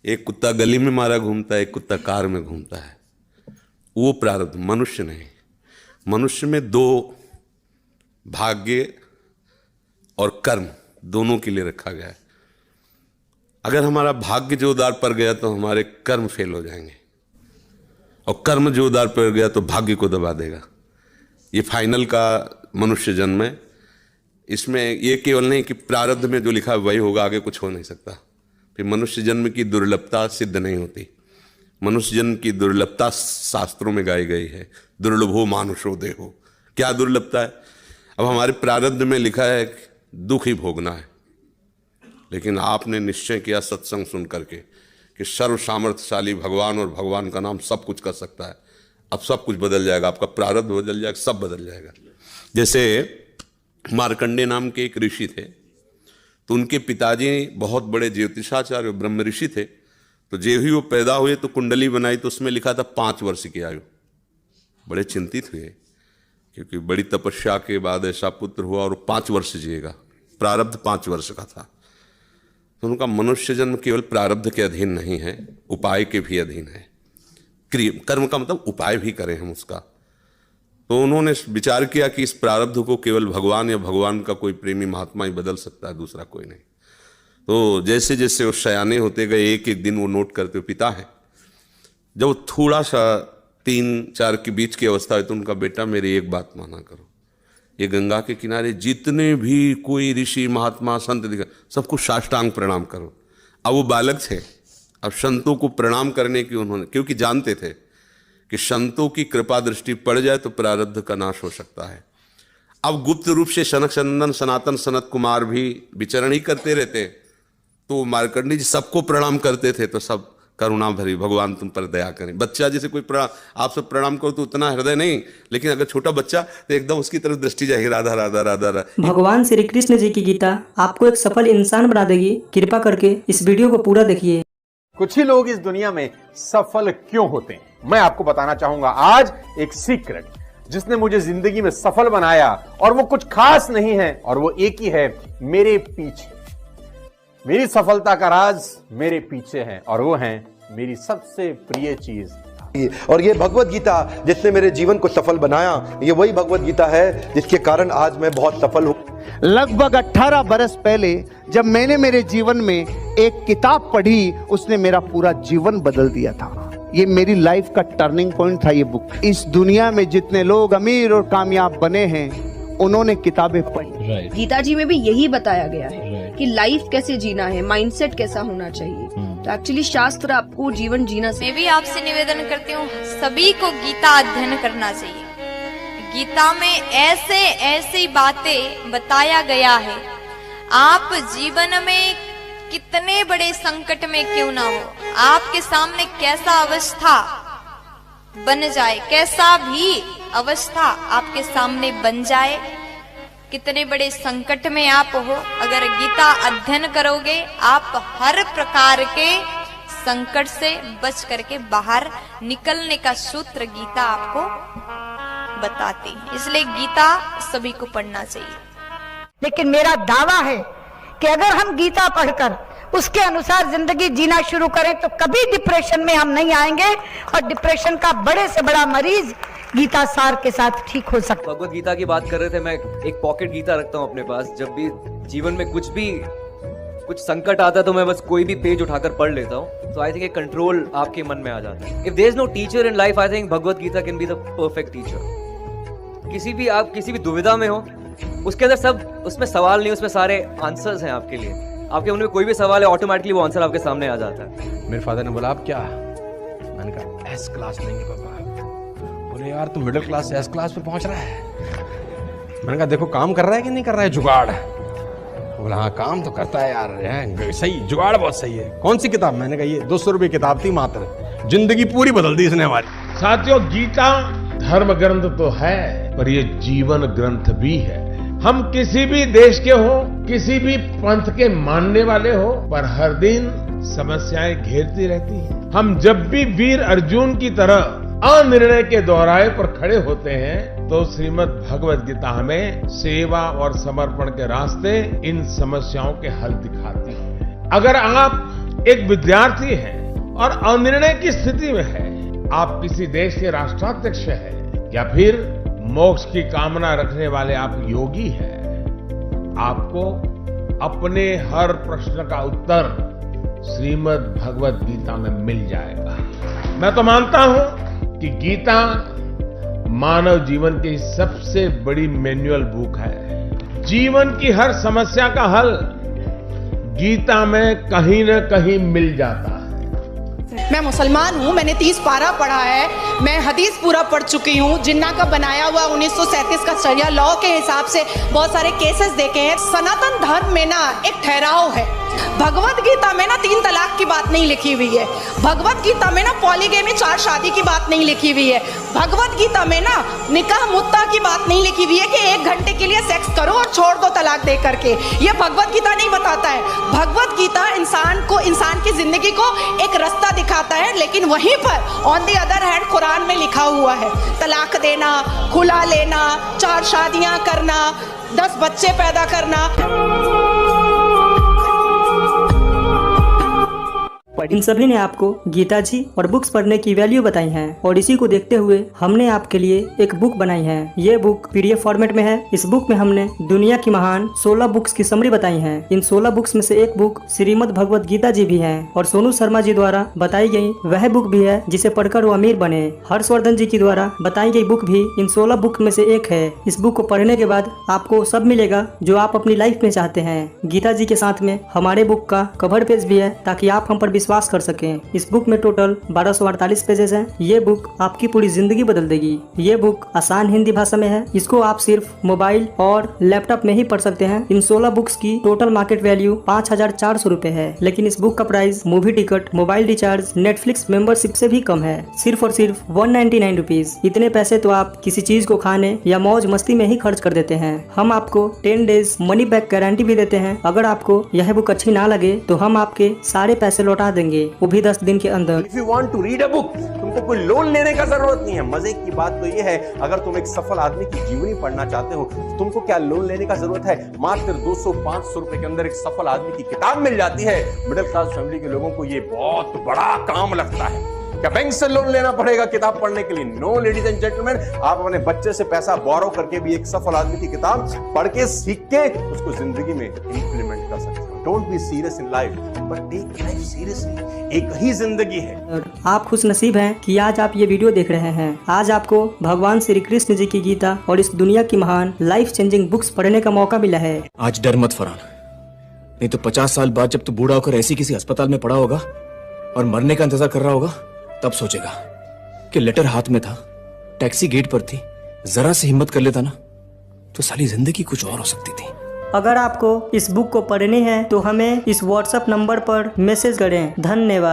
एक कुत्ता गली में मारा घूमता है, एक कुत्ता कार में घूमता है। वो प्रारब्ध, मनुष्य नहीं। मनुष्य में दो, भाग्य और कर्म, दोनों के लिए रखा गया है। अगर हमारा भाग्य जोरदार पड़ गया तो हमारे कर्म फेल हो जाएंगे, और कर्म जोरदार पड़ गया तो भाग्य को दबा देगा। ये फाइनल का मनुष्य जन्म है। इसमें ये केवल नहीं कि प्रारब्ध में जो लिखा है वही होगा, आगे कुछ हो नहीं सकता। फिर मनुष्य जन्म की दुर्लभता सिद्ध नहीं होती। मनुष्य जन्म की दुर्लभता शास्त्रों में गाई गई है, दुर्लभो मानुषो देहो। क्या दुर्लभता है? अब हमारे प्रारब्ध में लिखा है दुख ही भोगना है, लेकिन आपने निश्चय किया सत्संग सुन करके कि सर्व सामर्थ्यशाली भगवान और भगवान का नाम सब कुछ कर सकता है। अब सब कुछ बदल जाएगा, आपका प्रारब्ध बदल जाएगा, सब बदल जाएगा। जैसे मार्कंडे नाम के एक ऋषि थे, तो उनके पिताजी बहुत बड़े ज्योतिषाचार्य ब्रह्म ऋषि थे। तो जो ही वो पैदा हुए तो कुंडली बनाई, तो उसमें लिखा था 5 वर्ष की आयु। बड़े चिंतित हुए, क्योंकि बड़ी तपस्या के बाद ऐसा पुत्र हुआ और 5 वर्ष जिएगा। प्रारब्ध 5 वर्ष का था। तो उनका मनुष्य जन्म केवल प्रारब्ध के अधीन नहीं है, उपाय के भी अधीन है। कर्म का मतलब उपाय भी करें हम उसका। तो उन्होंने विचार किया कि इस प्रारब्ध को केवल भगवान या भगवान का कोई प्रेमी महात्मा ही बदल सकता है, दूसरा कोई नहीं। तो जैसे जैसे वो सयाने होते गए, एक एक दिन वो नोट करते पिता है। जब थोड़ा सा 3-4 के बीच की अवस्था है तो उनका बेटा मेरी एक बात माना करो, ये गंगा के किनारे जितने भी कोई ऋषि महात्मा संत दिखा सबको साष्टांग प्रणाम करो। अब वो बालक थे, अब संतों को प्रणाम करने की उन्होंने, क्योंकि जानते थे कि संतों की कृपा दृष्टि पड़ जाए तो प्रारब्ध का नाश हो सकता है। अब गुप्त रूप से सनक सनंदन सनातन सनत कुमार भी विचरण ही करते रहते, तो मार्कंडी जी सबको प्रणाम करते थे। तो सब करुणा भरी, भगवान तुम पर दया करें। बच्चा जैसे कोई आप सब प्रणाम करो तो उतना हृदय नहीं, लेकिन अगर छोटा बच्चा तो एकदम उसकी तरफ दृष्टि जाएगी, राधा राधा राधा राधा। भगवान श्री कृष्ण जी की गीता आपको एक सफल इंसान बना देगी। कृपा करके इस वीडियो को पूरा देखिए। कुछ ही लोग इस दुनिया में सफल क्यों होते हैं, मैं आपको बताना चाहूंगा आज एक सीक्रेट, जिसने मुझे जिंदगी में सफल बनाया। और वो कुछ खास नहीं है, और वो एक ही है, मेरे पीछे। मेरी सफलता का राज मेरे पीछे है, और वो है मेरी सबसे प्रिय चीज। और ये भगवत गीता जिसने मेरे जीवन को सफल बनाया, ये वही भगवत गीता है जिसके कारण आज मैं बहुत सफल हूँ। लगभग 18 बरस पहले जब मैंने मेरे जीवन में एक किताब पढ़ी, उसने मेरा पूरा जीवन बदल दिया था। ये मेरी लाइफ का टर्निंग पॉइंट था ये बुक। इस दुनिया में जितने लोग अमीर और कामयाब बने हैं, उन्होंने किताबें पढ़ी। गीता जी में भी यही बताया गया है कि लाइफ कैसे जीना है, माइंडसेट कैसा होना चाहिए। तो एक्चुअली शास्त्र आपको जीवन जीना चाहिए। मैं भी आपसे निवेदन करती हूँ, सभी को गीता अध्ययन करना चाहिए। गीता में ऐसे ऐसी बातें बताया गया है, आप जीवन में कितने बड़े संकट में क्यों ना हो, आपके सामने कैसा अवस्था बन जाए, कैसा भी अवस्था आपके सामने बन जाए, कितने बड़े संकट में आप हो, अगर गीता अध्ययन करोगे आप हर प्रकार के संकट से बच करके बाहर निकलने का सूत्र गीता आपको बताती है। इसलिए गीता सभी को पढ़ना चाहिए। लेकिन मेरा दावा है कि अगर हम गीता पढ़कर उसके अनुसार जिंदगी जीना शुरू करें तो कभी डिप्रेशन में हम नहीं आएंगे, और डिप्रेशन का बड़े से बड़ा मरीज गीता सार के साथ ठीक हो सकता। भगवत गीता की बात कर रहे थे, मैं एक पॉकेट गीता रखता हूँ अपने पास। जब भी जीवन में कुछ संकट आता है तो मैं बस कोई भी पेज उठाकर पढ़ लेता हूँ। तो आई थिंक एक कंट्रोल आपके मन में आ जाता है। If there is no teacher in life, I think Bhagavad Gita can be the perfect teacher. आप किसी भी दुविधा में हो, उसके अंदर सब, उसमें सवाल नहीं, उसमें सारे आंसर्स हैं आपके लिए। आपके मन में कोई भी सवाल है, ऑटोमेटिकली वो आंसर आपके सामने आ जाता है। मेरे फादर ने बोला आप क्या, मैंने कहा एस क्लास लेंगे पापा। बोले यार तू मिडिल क्लास से एस क्लास पे पहुंच रहा है। मैंने कहा देखो काम कर रहा है कि नहीं कर रहा है जुगाड़। बोला हाँ काम तो करता है यार, है सही, जुगाड़ बहुत सही है। कौन सी किताब? मैंने कहा ये 200 रुपये किताब थी मात्र, जिंदगी पूरी बदल दी इसने हमारी। साथियों, गीता धर्म ग्रंथ तो है, पर ये जीवन ग्रंथ भी है। हम किसी भी देश के हो, किसी भी पंथ के मानने वाले हो, पर हर दिन समस्याएं घेरती रहती हैं। हम जब भी वीर अर्जुन की तरह अनिर्णय के दोहराए पर खड़े होते हैं, तो श्रीमद् भगवत गीता हमें सेवा और समर्पण के रास्ते इन समस्याओं के हल दिखाती है। अगर आप एक विद्यार्थी हैं और अनिर्णय की स्थिति में है, आप किसी देश के राष्ट्राध्यक्ष हैं या फिर मोक्ष की कामना रखने वाले आप योगी हैं, आपको अपने हर प्रश्न का उत्तर श्रीमद् भगवत गीता में मिल जाएगा। मैं तो मानता हूं कि गीता मानव जीवन की सबसे बड़ी मैनुअल बुक है। जीवन की हर समस्या का हल गीता में कहीं न कहीं मिल जाता है। मैं मुसलमान हूँ, मैंने 30 पारा पढ़ा है, मैं हदीस पूरा पढ़ चुकी हूँ, जिन्ना का बनाया हुआ 1937 का शरिया लॉ के हिसाब से बहुत सारे केसेस देखे हैं। सनातन धर्म में ना एक ठहराव है। भगवत गीता में ना 3 तलाक की बात नहीं लिखी हुई है। भगवत गीता में ना पॉलीगेमी 4 शादी की बात नहीं लिखी हुई है। भगवत गीता में ना निकाह मुत्ता की बात नहीं लिखी हुई है कि 1 घंटे के लिए सेक्स करो और छोड़ दो तलाक दे करके। ये भगवत गीता नहीं बताता है। भगवत गीता इंसान की जिंदगी को एक रास्ता दिखाता है, लेकिन वहीं पर on the other hand Quran में लिखा हुआ है तलाक देना, खुला लेना, 4 शादियां करना, 10 बच्चे पैदा करना। इन सभी ने आपको गीता जी और बुक्स पढ़ने की वैल्यू बताई है और इसी को देखते हुए हमने आपके लिए एक बुक बनाई है। ये बुक PDF फॉर्मेट में है। इस बुक में हमने दुनिया की महान 16 बुक्स की समरी बताई है। इन 16 बुक्स में से एक बुक श्रीमद् भगवत गीता जी भी है और सोनू शर्मा जी द्वारा बताई गई वह बुक भी है जिसे पढ़कर वो अमीर बने। हर्षवर्धन जी की द्वारा बताई गई बुक भी इन 16 बुक में से एक है। इस बुक को पढ़ने के बाद आपको सब मिलेगा जो आप अपनी लाइफ में चाहते हैं। गीता जी के साथ में हमारे बुक का कवर पेज भी है ताकि आप हम पर विश्वास कर सकें। इस बुक में टोटल 1248 पेजेस हैं। ये बुक आपकी पूरी जिंदगी बदल देगी। ये बुक आसान हिंदी भाषा में है। इसको आप सिर्फ मोबाइल और लैपटॉप में ही पढ़ सकते हैं। इन 16 बुक्स की टोटल मार्केट वैल्यू 5400 रुपए है, लेकिन इस बुक का price movie ticket, mobile recharge, Netflix membership से भी कम है। सिर्फ और सिर्फ 199 रुपीज। इतने पैसे तो आप किसी चीज को खाने या मौज मस्ती में ही खर्च कर देते हैं। हम आपको 10 डेज मनी बैक गारंटी भी देते हैं। अगर आपको यह बुक अच्छी ना लगे तो हम आपके सारे पैसे लौटा देंगे, वो भी 10 दिन के अंदर। If you want to read a book, तुमको कोई लोन लेने का जरूरत नहीं है। मजे की बात तो ये है, अगर तुम एक सफल आदमी की जीवनी पढ़ना चाहते हो तो तुमको क्या लोन लेने का जरूरत है। मात्र 200-500 रुपए के अंदर एक सफल आदमी की किताब मिल जाती है। मिडिल क्लास फैमिली के लोगों को ये बहुत बड़ा काम लगता है। क्या बैंक से लोन लेना पड़ेगा किताब पढ़ने के लिए? नो लेडीज एंड जेंटलमैन, आप अपने बच्चे से पैसा बोरो करके भी एक सफल आदमी की किताब पढ़ के सीख के उसको जिंदगी में इंप्लीमेंट कर सकते हो। Don't be serious in life, but take life seriously. एक ही जिंदगी है। आप खुश नसीब हैं कि आज आप ये वीडियो देख रहे हैं। आज आपको भगवान श्री कृष्ण जी की गीता और इस दुनिया की महान लाइफ चेंजिंग बुक्स पढ़ने का मौका मिला है। आज डर मत फरहान, नहीं तो 50 साल बाद जब तू बूढ़ा होकर ऐसी किसी अस्पताल में पड़ा होगा और मरने का इंतजार कर रहा होगा, तब सोचेगा कि लेटर हाथ में था, टैक्सी गेट पर थी, जरा से हिम्मत कर लेता ना तो साली जिंदगी कुछ और हो सकती थी। अगर आपको इस बुक को पढ़नी है तो हमें इस WhatsApp नंबर पर मैसेज करें। धन्यवाद।